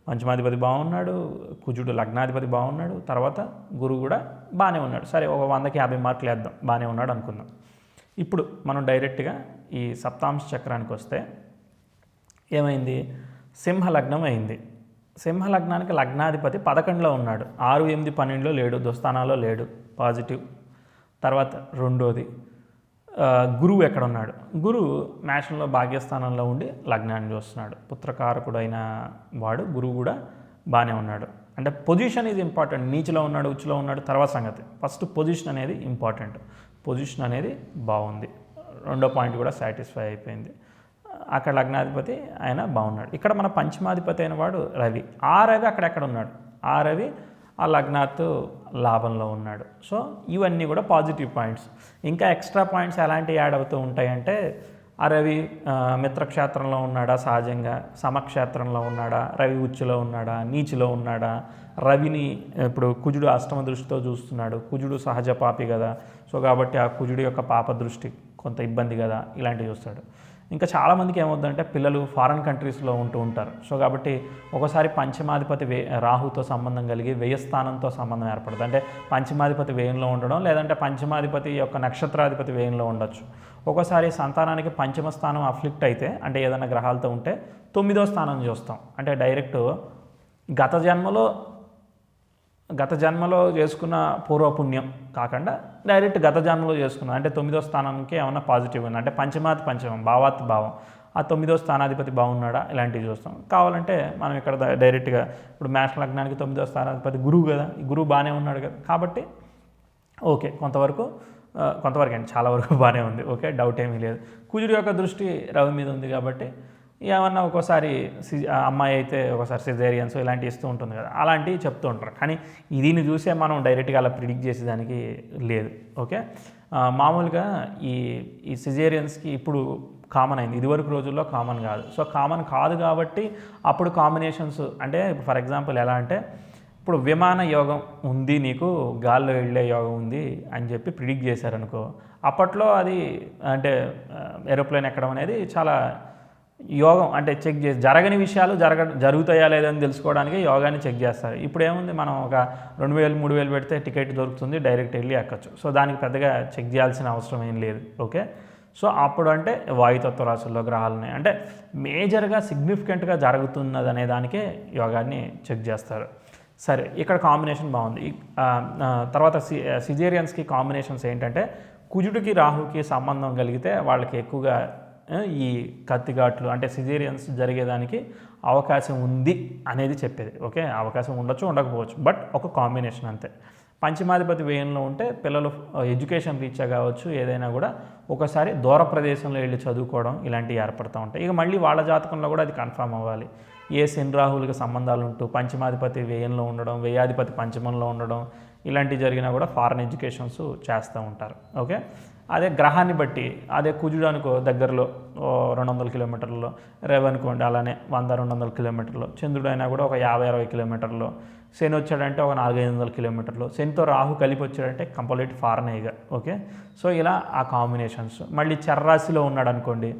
పంచమాధిపతి బాగున్నాడు, కుజుడు లగ్నాధిపతి బాగున్నాడు, తర్వాత గురువు కూడా బాగానే ఉన్నాడు. సరే, ఒక 100కి 50 మార్కులు వేద్దాం, బాగానే ఉన్నాడు అనుకుందాం. ఇప్పుడు మనం డైరెక్ట్గా ఈ సప్తాంశ చక్రానికి వస్తే ఏమైంది? సింహ లగ్నం అయింది. సింహ లగ్నానికి లగ్నాధిపతి 11లో ఉన్నాడు, 6, 8, 12లో లేడు, దుస్థానాల్లో లేడు, పాజిటివ్. తర్వాత రెండోది, గురువు ఎక్కడ ఉన్నాడు? గురువు మేషంలో భాగ్యస్థానంలో ఉండి లగ్నాన్ని చూస్తున్నాడు. పుత్రకారకుడైన వాడు గురువు కూడా బాగానే ఉన్నాడు. అంటే పొజిషన్ ఈజ్ ఇంపార్టెంట్. నీచిలో ఉన్నాడు, ఉచ్చులో ఉన్నాడు, తర్వాత సంగతి. ఫస్ట్ పొజిషన్ అనేది ఇంపార్టెంట్. పొజిషన్ అనేది బాగుంది. రెండో పాయింట్ కూడా సాటిస్ఫై అయిపోయింది. అక్కడ లగ్నాధిపతి ఆయన బాగున్నాడు. ఇక్కడ మన పంచమాధిపతి అయిన వాడు రవి. ఆ రవి అక్కడెక్కడ ఉన్నాడు? ఆ రవి ఆ లగ్నాత్ లాభంలో ఉన్నాడు. సో ఇవన్నీ కూడా పాజిటివ్ పాయింట్స్. ఇంకా ఎక్స్ట్రా పాయింట్స్ ఎలాంటివి యాడ్ అవుతూ ఉంటాయంటే, ఆ రవి మిత్రక్షేత్రంలో ఉన్నాడా, సహజంగా సమక్షేత్రంలో ఉన్నాడా, రవి ఉచ్చులో ఉన్నాడా, నీచిలో ఉన్నాడా, రవిని ఇప్పుడు కుజుడు అష్టమ దృష్టితో చూస్తున్నాడు. కుజుడు సహజ పాపి కదా, సో కాబట్టి ఆ కుజుడు యొక్క పాప దృష్టి కొంత ఇబ్బంది కదా, ఇలాంటివి చూస్తాడు. ఇంకా చాలామందికి ఏమవుతుందంటే, పిల్లలు ఫారెన్ కంట్రీస్లో ఉంటూ ఉంటారు. సో కాబట్టి ఒకసారి పంచమాధిపతి రాహుతో సంబంధం కలిగి వ్యయస్థానంతో సంబంధం ఏర్పడుతుంది. అంటే పంచమాధిపతి వ్యయంలో ఉండడం, లేదంటే పంచమాధిపతి యొక్క నక్షత్రాధిపతి వ్యయంలో ఉండొచ్చు. ఒక్కోసారి సంతానానికి పంచమ స్థానం అఫ్లిక్ట్ అయితే, అంటే ఏదైనా గ్రహాలతో ఉంటే 9వ స్థానం చూస్తాం. అంటే డైరెక్ట్ గత జన్మలో చేసుకున్న పూర్వపుణ్యం కాకుండా డైరెక్ట్ గత జన్మలో చేసుకున్నాం. అంటే 9వ స్థానంకి ఏమన్నా పాజిటివ్ ఉంది అంటే పంచమాది పంచమం, భావాత్ భావం, ఆ 9వ స్థానాధిపతి బాగున్నాడా, ఇలాంటివి చూస్తాం. కావాలంటే మనం ఇక్కడ డైరెక్ట్గా ఇప్పుడు మేష లగ్నానికి 9వ స్థానాధిపతి గురువు కదా, ఈ గురువు బాగానే ఉన్నాడు కదా, కాబట్టి ఓకే, కొంతవరకు అండి, చాలా వరకు బాగానే ఉంది. ఓకే, డౌట్ ఏమీ లేదు. కుజుడు యొక్క దృష్టి రవి మీద ఉంది కాబట్టి ఏమన్నా ఒక్కోసారి అమ్మాయి అయితే ఒకసారి సిజేరియన్స్ ఇలాంటివి ఇస్తూ ఉంటుంది కదా, అలాంటివి చెప్తూ ఉంటారు. కానీ దీన్ని చూసే మనం డైరెక్ట్గా అలా ప్రిడిక్ట్ చేసేదానికి లేదు. ఓకే, మామూలుగా ఈ సిజేరియన్స్కి ఇప్పుడు కామన్ అయింది, ఇదివరకు రోజుల్లో కామన్ కాదు. సో కామన్ కాదు కాబట్టి అప్పుడు కాంబినేషన్స్ అంటే, ఫర్ ఎగ్జాంపుల్ ఎలా అంటే, ఇప్పుడు విమాన యోగం ఉంది నీకు, గాల్లో వెళ్ళే యోగం ఉంది అని చెప్పి ప్రిడిక్ట్ చేశారనుకో, అప్పట్లో అది అంటే ఏరోప్లేన్ ఎక్కడం అనేది చాలా యోగం, అంటే చెక్ చేసి జరగని విషయాలు జరుగుతాయా లేదని తెలుసుకోవడానికి యోగాన్ని చెక్ చేస్తారు. ఇప్పుడు ఏముంది, మనం ఒక 2000, 3000 పెడితే టికెట్ దొరుకుతుంది, డైరెక్ట్ వెళ్ళి ఎక్కచ్చు. సో దానికి పెద్దగా చెక్ చేయాల్సిన అవసరం ఏం లేదు. ఓకే, సో అప్పుడు అంటే వాయుతత్వ రాశుల్లో గ్రహాలని అంటే మేజర్గా సిగ్నిఫికెంట్గా జరుగుతున్నది అనే దానికే యోగాన్ని చెక్ చేస్తారు. సరే, ఇక్కడ కాంబినేషన్ బాగుంది. తర్వాత సిజేరియన్స్కి కాంబినేషన్స్ ఏంటంటే, కుజుడికి రాహుకి సంబంధం కలిగితే వాళ్ళకి ఎక్కువగా ఈ కత్తిఘాట్లు అంటే సిజేరియన్స్ జరిగేదానికి అవకాశం ఉంది అనేది చెప్పేది. ఓకే, అవకాశం ఉండొచ్చు, ఉండకపోవచ్చు, బట్ ఒక కాంబినేషన్ అంతే. పంచమాధిపతి వ్యయంలో ఉంటే పిల్లలు ఎడ్యుకేషన్ రీత్యా కావచ్చు, ఏదైనా కూడా ఒకసారి దూర ప్రదేశంలో వెళ్ళి చదువుకోవడం ఇలాంటివి ఏర్పడుతూ ఉంటాయి. ఇక మళ్ళీ వాళ్ళ జాతకంలో కూడా అది కన్ఫర్మ్ అవ్వాలి. ఏ శని రాహులకి సంబంధాలు ఉంటూ పంచమాధిపతి వ్యయంలో ఉండడం, వ్యయాధిపతి పంచమంలో ఉండడం, ఇలాంటివి జరిగినా కూడా ఫారెన్ ఎడ్యుకేషన్స్ చేస్తూ ఉంటారు. ఓకే, అదే గ్రహాన్ని బట్టి, అదే కుజుడు అనుకో దగ్గరలో 200 కిలోమీటర్లలో, రేవ్ అనుకోండి అలానే 100-200 కిలోమీటర్లు, చంద్రుడు అయినా కూడా ఒక 50-60 కిలోమీటర్లు, శని వచ్చాడంటే ఒక 400-500 కిలోమీటర్లు, శనితో రాహు కలిపి వచ్చాడంటే కంప్లీట్ ఫారెన్ అయ్యిగా. ఓకే, సో ఇలా ఆ కాంబినేషన్స్. మళ్ళీ చర్రాశిలో ఉన్నాడు అనుకోండి,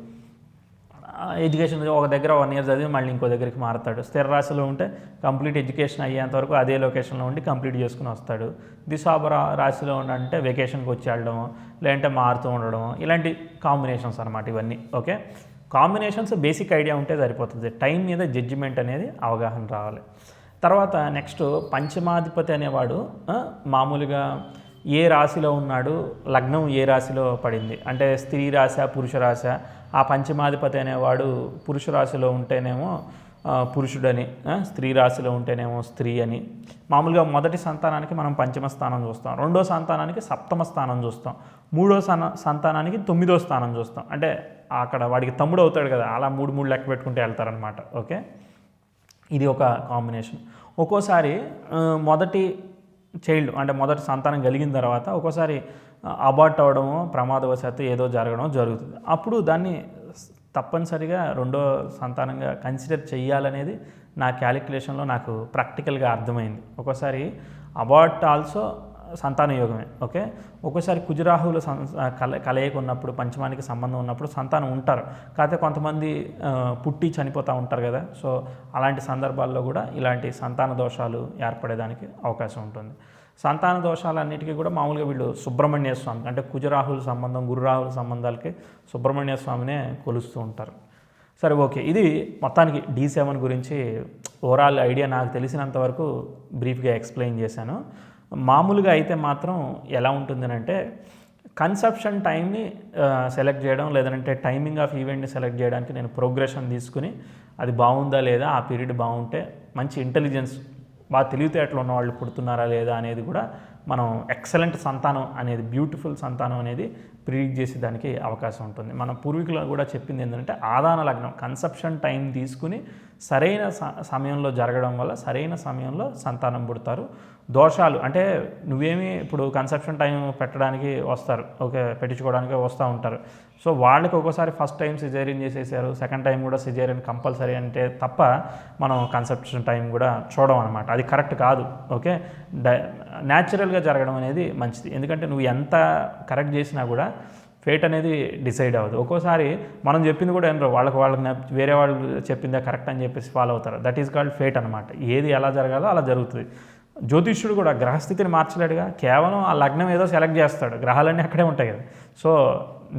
ఎడ్యుకేషన్ ఒక దగ్గర 1 ఇయర్ చదివి మళ్ళీ ఇంకో దగ్గరికి మారుతాడు. స్థిర రాశిలో ఉంటే కంప్లీట్ ఎడ్యుకేషన్ అయ్యేంత వరకు అదే లొకేషన్లో ఉండి కంప్లీట్ చేసుకుని వస్తాడు. దిశాభ రాశిలో ఉండంటే వెకేషన్కి వచ్చి వెళ్ళడము, లేదంటే మారుతూ ఉండడం, ఇలాంటి కాంబినేషన్స్ అనమాట ఇవన్నీ. ఓకే, కాంబినేషన్స్ బేసిక్ ఐడియా ఉంటే సరిపోతుంది. టైం మీద జడ్జిమెంట్ అనేది అవగాహన రావాలి. తర్వాత నెక్స్ట్ పంచమాధిపతి అనేవాడు మామూలుగా ఏ రాశిలో ఉన్నాడు, లగ్నం ఏ రాశిలో పడింది అంటే స్త్రీ రాశ, పురుష రాశ. ఆ పంచమాధిపతి అనేవాడు పురుష రాశిలో ఉంటేనేమో పురుషుడని, స్త్రీ రాశిలో ఉంటేనేమో స్త్రీ అని. మామూలుగా మొదటి సంతానానికి మనం పంచమ స్థానం చూస్తాం, రెండో సంతానానికి సప్తమ స్థానం చూస్తాం, మూడో సంతానానికి 9వ స్థానం చూస్తాం. అంటే అక్కడ వాడికి తమ్ముడు అవుతాడు కదా, అలా 3 లెక్క పెట్టుకుంటే వెళ్తారనమాట. ఓకే, ఇది ఒక కాంబినేషన్. ఒక్కోసారి మొదటి చైల్డ్ అంటే మొదటి సంతానం కలిగిన తర్వాత ఒక్కోసారి అబార్ట్ అవ్వడము, ప్రమాదవశాత్తు ఏదో జరగడం జరుగుతుంది. అప్పుడు దాన్ని తప్పనిసరిగా రెండో సంతానంగా కన్సిడర్ చేయాలనేది నా క్యాలిక్యులేషన్లో నాకు ప్రాక్టికల్గా అర్థమైంది. ఒక్కోసారి అబార్ట్ ఆల్సో సంతాన యోగమే. ఓకే, ఒక్కోసారి కుజరాహువులు కలయిక ఉన్నప్పుడు, పంచమానికి సంబంధం ఉన్నప్పుడు సంతానం ఉంటారు. కాకపోతే కొంతమంది పుట్టి చనిపోతూ ఉంటారు కదా. సో అలాంటి సందర్భాల్లో కూడా ఇలాంటి సంతాన దోషాలు ఏర్పడేదానికి అవకాశం ఉంటుంది. సంతాన దోషాలన్నిటికీ కూడా మామూలుగా వీళ్ళు సుబ్రహ్మణ్య స్వామి అంటే కుజరాహుల సంబంధం, గురురాహుల సంబంధాలకి సుబ్రహ్మణ్య స్వామినే కొలుస్తూ ఉంటారు. సరే, ఓకే, ఇది మొత్తానికి D7 గురించి ఓవరాల్ ఐడియా నాకు తెలిసినంతవరకు బ్రీఫ్గా ఎక్స్ప్లెయిన్ చేశాను. మామూలుగా అయితే మాత్రం ఎలా ఉంటుందనంటే కన్సెప్షన్ టైంని సెలెక్ట్ చేయడం, లేదంటే టైమింగ్ ఆఫ్ ఈవెంట్ని సెలెక్ట్ చేయడానికి నేను ప్రోగ్రెషన్ తీసుకుని అది బాగుందా లేదా, ఆ పీరియడ్ బాగుంటే మంచి ఇంటెలిజెన్స్ బాగా తెలివితేటలు ఉన్న వాళ్ళు పుడుతున్నారా లేదా అనేది కూడా మనం ఎక్సలెంట్ సంతానం అనేది, బ్యూటిఫుల్ సంతానం అనేది ప్రిడిక్ట్ చేసేదానికి అవకాశం ఉంటుంది. మన పూర్వీకులు కూడా చెప్పింది ఏంటంటే ఆదాన లగ్నం, కన్సెప్షన్ టైం తీసుకుని సరైన సమయంలో జరగడం వల్ల సరైన సమయంలో సంతానం పుడతారు. దోషాలు అంటే నువ్వేమి ఇప్పుడు కన్సెప్షన్ టైం పెట్టడానికి వస్తారు, ఓకే, పెట్టించుకోవడానికి వస్తూ ఉంటారు. సో వాళ్ళకి ఒక్కోసారి ఫస్ట్ టైం సిజేరియన్ చేసేసారు, సెకండ్ టైం కూడా సిజేరియన్ కంపల్సరీ అంటే తప్ప మనం కన్సెప్షన్ టైం కూడా చూడడం అనమాట. అది కరెక్ట్ కాదు. ఓకే, న్యాచురల్గా జరగడం అనేది మంచిది. ఎందుకంటే నువ్వు ఎంత కరెక్ట్ చేసినా కూడా ఫేట్ అనేది డిసైడ్ అవ్వదు. ఒక్కోసారి మనం చెప్పింది కూడా ఏంటో వాళ్ళకి వేరే వాళ్ళు చెప్పిందే కరెక్ట్ అని చెప్పేసి ఫాలో అవుతారు. దట్ ఈస్ కాల్డ్ ఫేట్ అనమాట. ఏది ఎలా జరగాలో అలా జరుగుతుంది. జ్యోతిష్యుడు కూడా గ్రహస్థితిని మార్చలేడుగా, కేవలం ఆ లగ్నం ఏదో సెలెక్ట్ చేస్తాడు, గ్రహాలన్నీ అక్కడే ఉంటాయి కదా. సో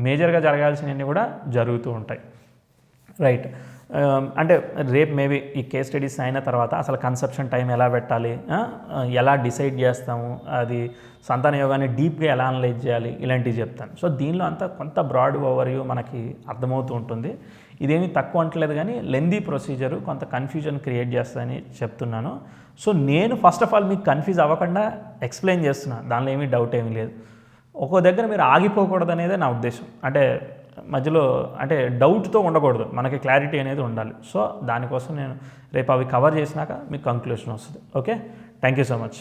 మేజర్గా జరగాల్సినవన్నీ కూడా జరుగుతూ ఉంటాయి. రైట్, అంటే రేపు మేబీ ఈ కేస్ స్టడీస్ అయిన తర్వాత అసలు కన్సెప్షన్ టైం ఎలా పెట్టాలి, ఎలా డిసైడ్ చేస్తాము, అది సంతాన యోగాన్ని డీప్గా ఎలా అనలైజ్ చేయాలి, ఇలాంటివి చెప్తాను. సో దీనిలో అంతా కొంత బ్రాడ్ ఓవర్వ్యూ మనకి అర్థమవుతూ ఉంటుంది. ఇదేమీ తక్కువ అంటలేదు, కానీ లెందీ ప్రొసీజరు కొంత కన్ఫ్యూజన్ క్రియేట్ చేస్తుందని చెప్తున్నాను. సో నేను ఫస్ట్ ఆఫ్ ఆల్ మీకు కన్ఫ్యూజ్ అవ్వకుండా ఎక్స్ప్లెయిన్ చేస్తున్నాను, దానిలో ఏమీ డౌట్ ఏమీ లేదు. ఒక్కో దగ్గర మీరు ఆగిపోకూడదు అనేదే నా ఉద్దేశం. అంటే మధ్యలో అంటే డౌట్తో ఉండకూడదు, మనకి క్లారిటీ అనేది ఉండాలి. సో దానికోసం నేను రేపు అవి కవర్ చేసినాక మీకు కంక్లూషన్ వస్తుంది. Okay, thank you so much.